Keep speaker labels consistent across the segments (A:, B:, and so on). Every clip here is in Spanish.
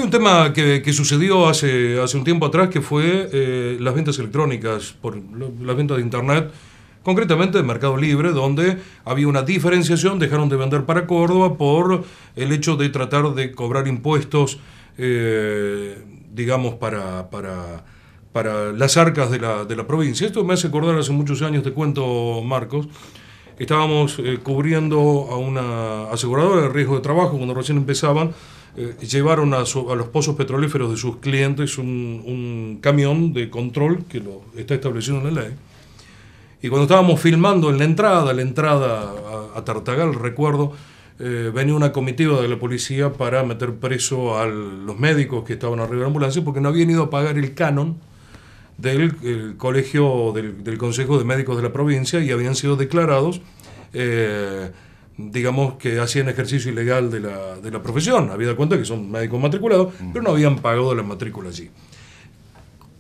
A: un tema que sucedió hace un tiempo atrás, que fue las ventas electrónicas, por las ventas de Internet, concretamente de Mercado Libre, donde había una diferenciación, dejaron de vender para Córdoba por el hecho de tratar de cobrar impuestos, digamos, para las arcas de la provincia. Esto me hace acordar hace muchos años, te cuento, Marcos. Estábamos cubriendo a una aseguradora de riesgo de trabajo cuando recién empezaban. Llevaron a los pozos petrolíferos de sus clientes un camión de control que lo está establecido en la ley. Y cuando estábamos filmando en la entrada a Tartagal, recuerdo, venía una comitiva de la policía para meter preso a los médicos que estaban arriba de la ambulancia porque no habían ido a pagar el canon del colegio, del Consejo de Médicos de la provincia, y habían sido declarados, digamos, que hacían ejercicio ilegal de la profesión. Habida cuenta que son médicos matriculados, pero no habían pagado la matrícula allí.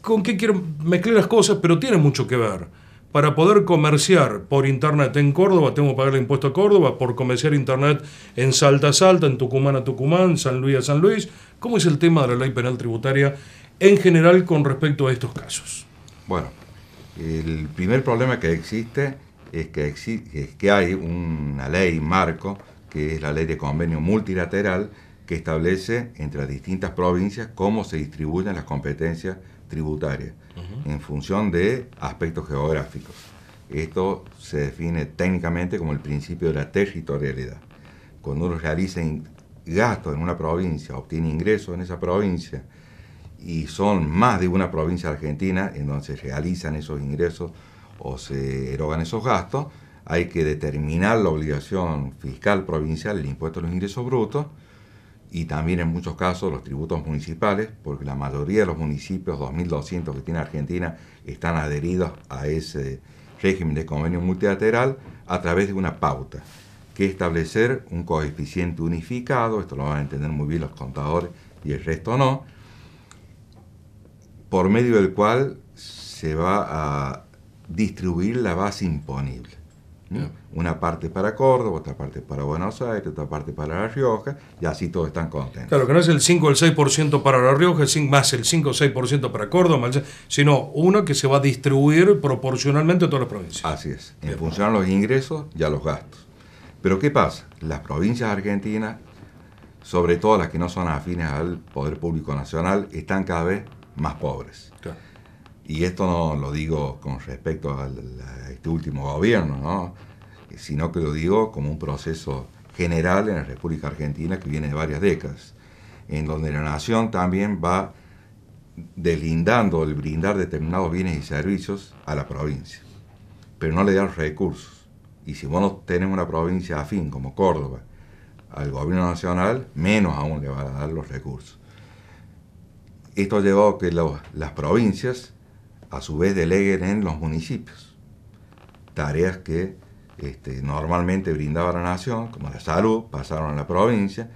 A: ¿Con qué quiero mezclar las cosas? Pero tiene mucho que ver. Para poder comerciar por Internet en Córdoba, tengo que pagar el impuesto a Córdoba. Por comerciar Internet en Salta a Salta, en Tucumán a Tucumán, San Luis a San Luis. ¿Cómo es el tema de la ley penal tributaria en general con respecto a estos casos?
B: Bueno, el primer problema que existe es que hay una ley marco, que es la ley de convenio multilateral, que establece entre las distintas provincias cómo se distribuyen las competencias tributarias en función de aspectos geográficos. Esto se define técnicamente como el principio de la territorialidad. Cuando uno realiza gastos en una provincia, obtiene ingresos en esa provincia, y son más de una provincia argentina en donde se realizan esos ingresos o se erogan esos gastos, hay que determinar la obligación fiscal provincial, el impuesto a los ingresos brutos, y también en muchos casos los tributos municipales, porque la mayoría de los municipios, 2.200 que tiene Argentina, están adheridos a ese régimen de convenio multilateral a través de una pauta, que es establecer un coeficiente unificado, esto lo van a entender muy bien los contadores y el resto no, por medio del cual se va a distribuir la base imponible. Una parte para Córdoba, otra parte para Buenos Aires, otra parte para La Rioja, y así todos están contentos.
A: Claro, que no es el 5 o el 6% para La Rioja, más el 5 o 6% para Córdoba, sino uno que se va a distribuir proporcionalmente a todas las provincias.
B: Así es, en función a los ingresos y a los gastos. Pero ¿qué pasa? Las provincias argentinas, sobre todo las que no son afines al Poder Público Nacional, están cada vez más pobres. Claro. Y esto no lo digo con respecto a este último gobierno, ¿no? Sino que lo digo como un proceso general en la República Argentina que viene de varias décadas, en donde la nación también va deslindando el brindar determinados bienes y servicios a la provincia, pero no le da los recursos. Y si vos no tenés una provincia afín como Córdoba al gobierno nacional, menos aún le va a dar los recursos. Esto llevó a que las provincias a su vez deleguen en los municipios tareas que normalmente brindaba la nación, como la salud, pasaron a la provincia.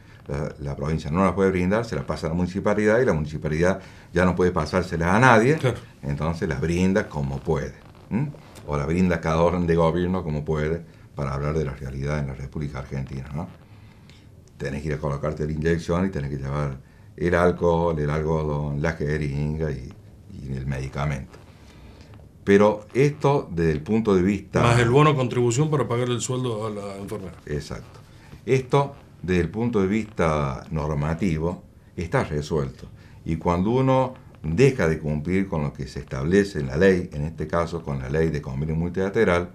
B: La provincia no la puede brindar, se la pasa a la municipalidad, y la municipalidad ya no puede pasárselas a nadie, claro. Entonces las brinda como puede, o la brinda cada orden de gobierno como puede, para hablar de la realidad en la República Argentina, ¿no? Tenés que ir a colocarte la inyección y tenés que llevar el alcohol, el algodón, la jeringa y el medicamento. Pero esto desde el punto de vista...
A: Más el bono contribución para pagar el sueldo a la enfermera.
B: Exacto. Esto desde el punto de vista normativo está resuelto. Y cuando uno deja de cumplir con lo que se establece en la ley, en este caso con la ley de convenio multilateral,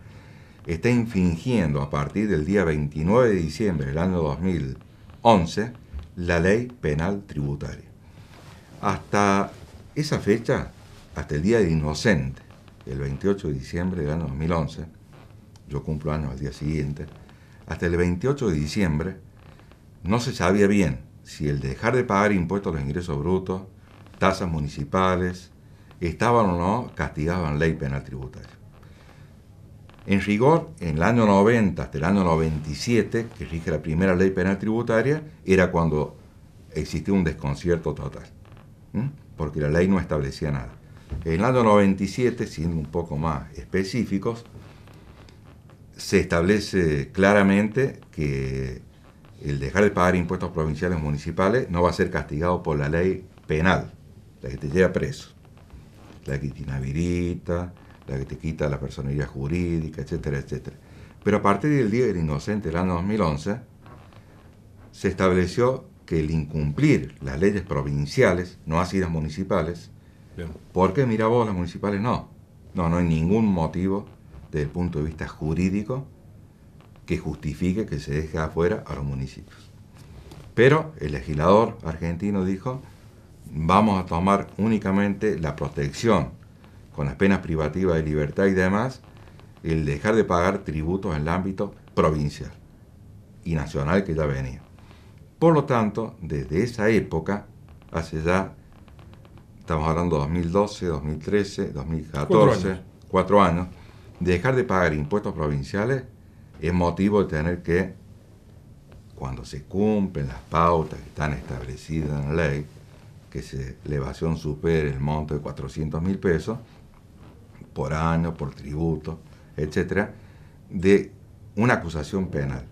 B: está infringiendo a partir del día 29 de diciembre del año 2011 la ley penal tributaria. Hasta esa fecha, hasta el Día del Inocente, el 28 de diciembre del año 2011, yo cumplo años al día siguiente, hasta el 28 de diciembre no se sabía bien si el dejar de pagar impuestos a los ingresos brutos, tasas municipales, estaban o no castigados en ley penal tributaria. En rigor, en el año 90 hasta el año 97, que rige la primera ley penal tributaria, era cuando existía un desconcierto total, porque la ley no establecía nada. En el año 97, siendo un poco más específicos, se establece claramente que el dejar de pagar impuestos provinciales o municipales no va a ser castigado por la ley penal, la que te lleva preso, la que te inhabilita, la que te quita la personalidad jurídica, etcétera, etcétera. Pero a partir del Día del Inocente del año 2011, se estableció que el incumplir las leyes provinciales, no así las municipales,
A: Bien.
B: porque mira vos, las municipales no hay ningún motivo desde el punto de vista jurídico que justifique que se deje afuera a los municipios. Pero el legislador argentino dijo, vamos a tomar únicamente la protección con las penas privativas de libertad y demás, el dejar de pagar tributos en el ámbito provincial y nacional que ya venía. Por lo tanto, desde esa época, hace ya, estamos hablando de 2012, 2013, 2014, 4 años, dejar de pagar impuestos provinciales es motivo de tener que, cuando se cumplen las pautas que están establecidas en la ley, que la evasión supere el monto de 400.000 pesos por año, por tributo, etcétera, de una acusación penal.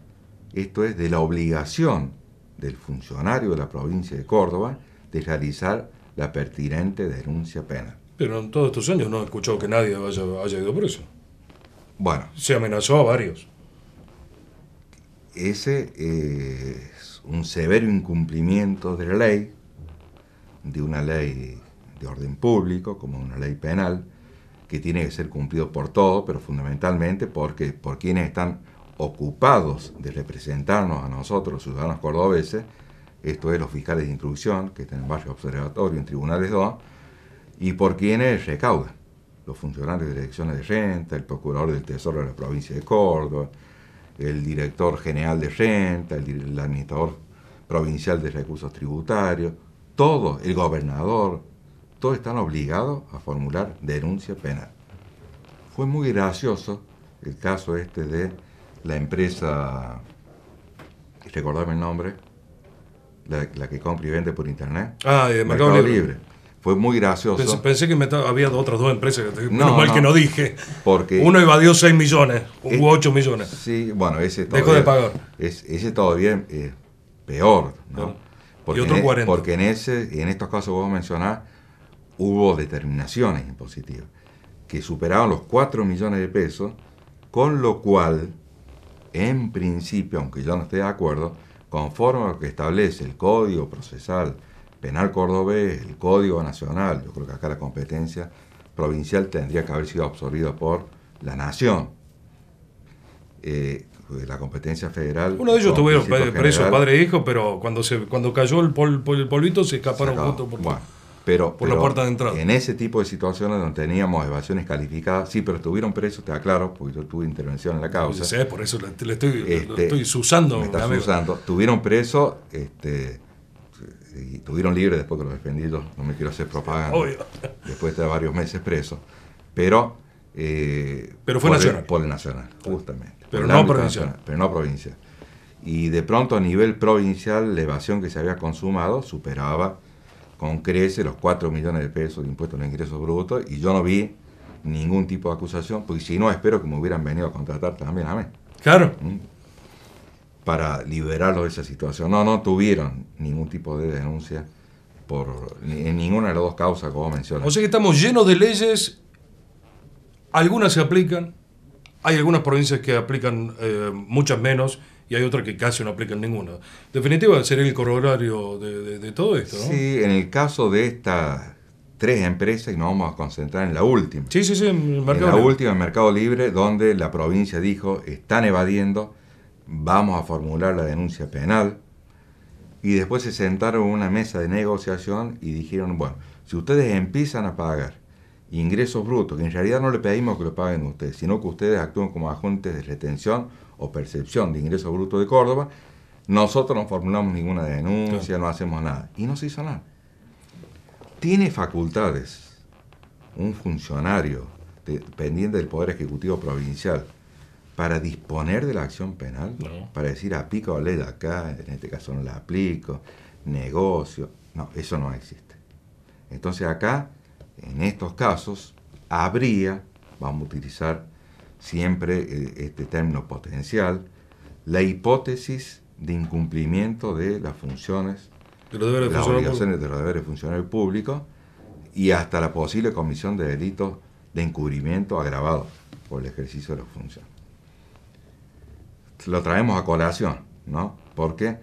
B: Esto es de la obligación del funcionario de la provincia de Córdoba de realizar la pertinente denuncia penal.
A: Pero en todos estos años no he escuchado que nadie haya ido preso.
B: Bueno,
A: Se amenazó a varios.
B: ese es un severo incumplimiento de la ley, de una ley de orden público, como una ley penal, que tiene que ser cumplido por todos, pero fundamentalmente por quienes están ocupados de representarnos a nosotros, los ciudadanos cordobeses, esto es los fiscales de instrucción, que están en varios observatorios, en tribunales 2, y por quienes recaudan, los funcionarios de direcciones de renta, el procurador del Tesoro de la provincia de Córdoba, el director general de renta, el administrador provincial de recursos tributarios, todos, el gobernador, todos están obligados a formular denuncia penal. Fue muy gracioso el caso de la empresa, recordame el nombre, la que compra y vende por internet.
A: Mercado Libre.
B: Fue muy gracioso.
A: Pensé que había otras dos empresas, menos mal que no dije.
B: Porque
A: uno evadió 6 millones, hubo 8 millones.
B: Sí, bueno, ese todavía,
A: dejó de pagar.
B: Ese todavía es peor, ¿no?
A: Y otro 40.
B: Porque en estos casos vos mencionás, hubo determinaciones impositivas que superaban los 4 millones de pesos, con lo cual, en principio, aunque yo no esté de acuerdo, conforme a lo que establece el Código Procesal Penal cordobés, el Código Nacional, yo creo que acá la competencia provincial tendría que haber sido absorbida por la Nación. La competencia federal...
A: Uno de ellos tuvieron presos, padre e hijo, pero cuando cayó el polvito se escaparon justo por la puerta de entrada.
B: En ese tipo de situaciones donde teníamos evasiones calificadas, sí, pero estuvieron presos, te aclaro, porque yo tuve intervención en la causa.
A: Sí, por eso lo estoy susando.
B: Me estás susando. Tuvieron presos, y tuvieron libres después que los defendí yo, no me quiero hacer propaganda.
A: Obvio.
B: Después de varios meses presos. Pero
A: fue nacional.
B: Por el nacional, justamente.
A: Pero no provincial.
B: Nacional, pero no provincial. Y de pronto a nivel provincial la evasión que se había consumado superaba con creces los 4 millones de pesos de impuestos a los ingresos brutos, y yo no vi ningún tipo de acusación, porque si no, espero que me hubieran venido a contratar también a mí.
A: Claro.
B: Para liberarlos de esa situación. No tuvieron ningún tipo de denuncia en ninguna de las dos causas que vos mencionas.
A: O sea que estamos llenos de leyes, algunas se aplican, hay algunas provincias que aplican muchas menos, y hay otras que casi no aplican ninguna. En definitiva, sería el corolario de todo esto, ¿no?
B: Sí, en el caso de estas 3 empresas, y nos vamos a concentrar en la última.
A: Sí,
B: en la última, en Mercado Libre, donde la provincia dijo, están evadiendo, vamos a formular la denuncia penal, y después se sentaron en una mesa de negociación y dijeron, bueno, si ustedes empiezan a pagar ingresos brutos, que en realidad no le pedimos que lo paguen ustedes, sino que ustedes actúen como agentes de retención o percepción de ingresos brutos de Córdoba, nosotros no formulamos ninguna denuncia, no hacemos nada. Y no se hizo nada. ¿Tiene facultades un funcionario dependiente del Poder Ejecutivo Provincial para disponer de la acción penal?
A: No.
B: Para decir, aplico la ley de acá, en este caso no la aplico, negocio. No, eso no existe. Entonces acá, en estos casos, habría, vamos a utilizar siempre este término potencial, la hipótesis de incumplimiento de las funciones,
A: de los deberes
B: de
A: de
B: las
A: funcionario
B: obligaciones de los deberes de funcionario público y hasta la posible comisión de delitos de encubrimiento agravado por el ejercicio de las funciones. Lo traemos a colación, ¿no? Porque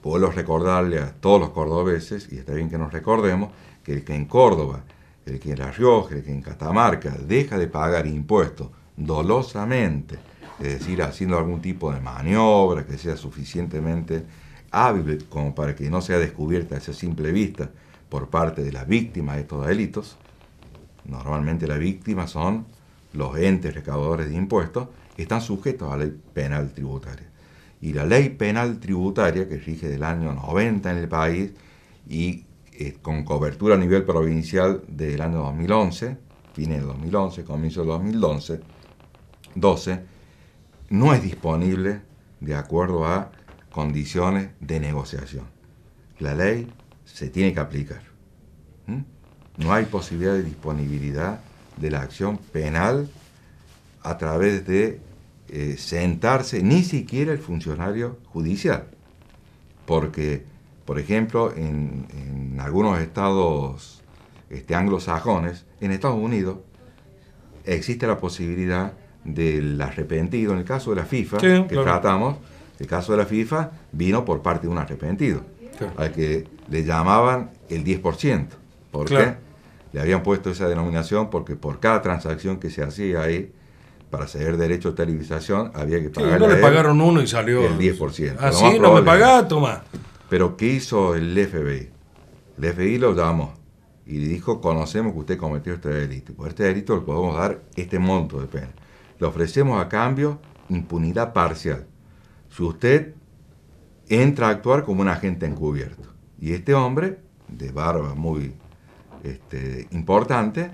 B: puedo recordarle a todos los cordobeses, y está bien que nos recordemos, que el que en Córdoba, el que en La Rioja, el que en Catamarca deja de pagar impuestos dolosamente, es decir, haciendo algún tipo de maniobra que sea suficientemente hábil como para que no sea descubierta a esa simple vista por parte de las víctimas de estos delitos. Normalmente las víctimas son los entes recaudadores de impuestos que están sujetos a la ley penal tributaria. Y la ley penal tributaria, que rige del año 90 en el país y con cobertura a nivel provincial del año 2011, fines de 2011, comienzo de 2012, no es disponible de acuerdo a condiciones de negociación. La ley se tiene que aplicar. No hay posibilidad de disponibilidad de la acción penal a través de sentarse ni siquiera el funcionario judicial. Porque, por ejemplo, en algunos estados anglosajones, en Estados Unidos, existe la posibilidad del arrepentido. En el caso de la FIFA,
A: sí,
B: que
A: claro.
B: tratamos, el caso de la FIFA vino por parte de un arrepentido,
A: Claro.
B: al que le llamaban el 10%. ¿Por qué?
A: Claro.
B: Le habían puesto esa denominación porque por cada transacción que se hacía ahí, para ceder derecho a televisación, había que
A: Sí,
B: pagarle
A: no
B: a
A: le
B: él
A: pagaron uno y salió
B: el 10%.
A: así,
B: Lo más
A: no me
B: probable.
A: pagás, toma.
B: Pero ¿qué hizo el FBI? El FBI lo llamó y le dijo: conocemos que usted cometió este delito. Por este delito le podemos dar este monto de pena. Le ofrecemos a cambio impunidad parcial. Si usted entra a actuar como un agente encubierto. Y este hombre, de barba muy importante,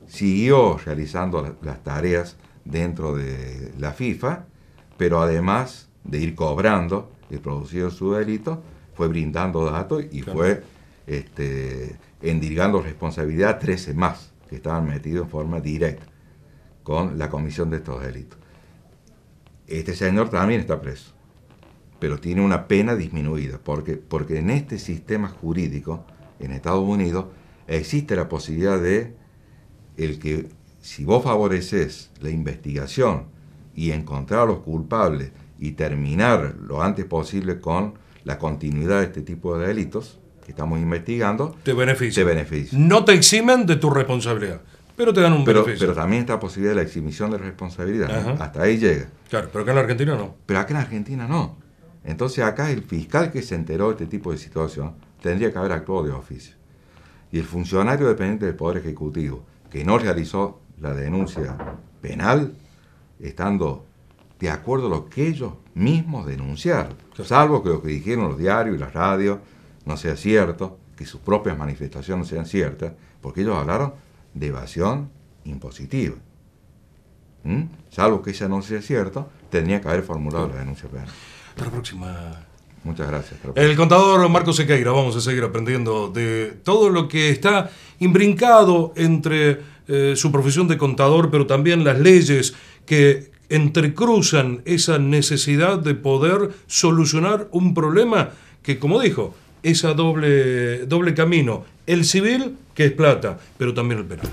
B: siguió realizando las tareas dentro de la FIFA, pero además de ir cobrando el producido su delito, fue brindando datos y
A: Claro.
B: fue endilgando responsabilidad a 13 más que estaban metidos en forma directa con la comisión de estos delitos. Este señor también está preso, pero tiene una pena disminuida, porque en este sistema jurídico en Estados Unidos existe la posibilidad de el que, si vos favoreces la investigación y encontrar a los culpables y terminar lo antes posible con la continuidad de este tipo de delitos que estamos investigando,
A: Te beneficia.
B: te beneficia.
A: No te eximen de tu responsabilidad, pero te dan un beneficio.
B: Pero también está la posibilidad de la exhibición de responsabilidad.
A: Ajá.
B: Hasta ahí llega.
A: Claro, pero acá en la Argentina no.
B: Pero acá en Argentina no. Entonces acá el fiscal que se enteró de este tipo de situación tendría que haber actuado de oficio. Y el funcionario dependiente del Poder Ejecutivo, que no realizó la denuncia penal, estando de acuerdo a lo que ellos mismos denunciaron, salvo que lo que dijeron los diarios y las radios no sea cierto, que sus propias manifestaciones sean ciertas, porque ellos hablaron de evasión impositiva. Salvo que esa no sea cierto, tendría que haber formulado la denuncia penal.
A: Hasta la próxima.
B: Muchas gracias.
A: El contador Marcos Sequeira, vamos a seguir aprendiendo de todo lo que está imbrincado entre su profesión de contador, pero también las leyes que entrecruzan esa necesidad de poder solucionar un problema que, como dijo, es a doble camino. El civil, que es plata, pero también el penal.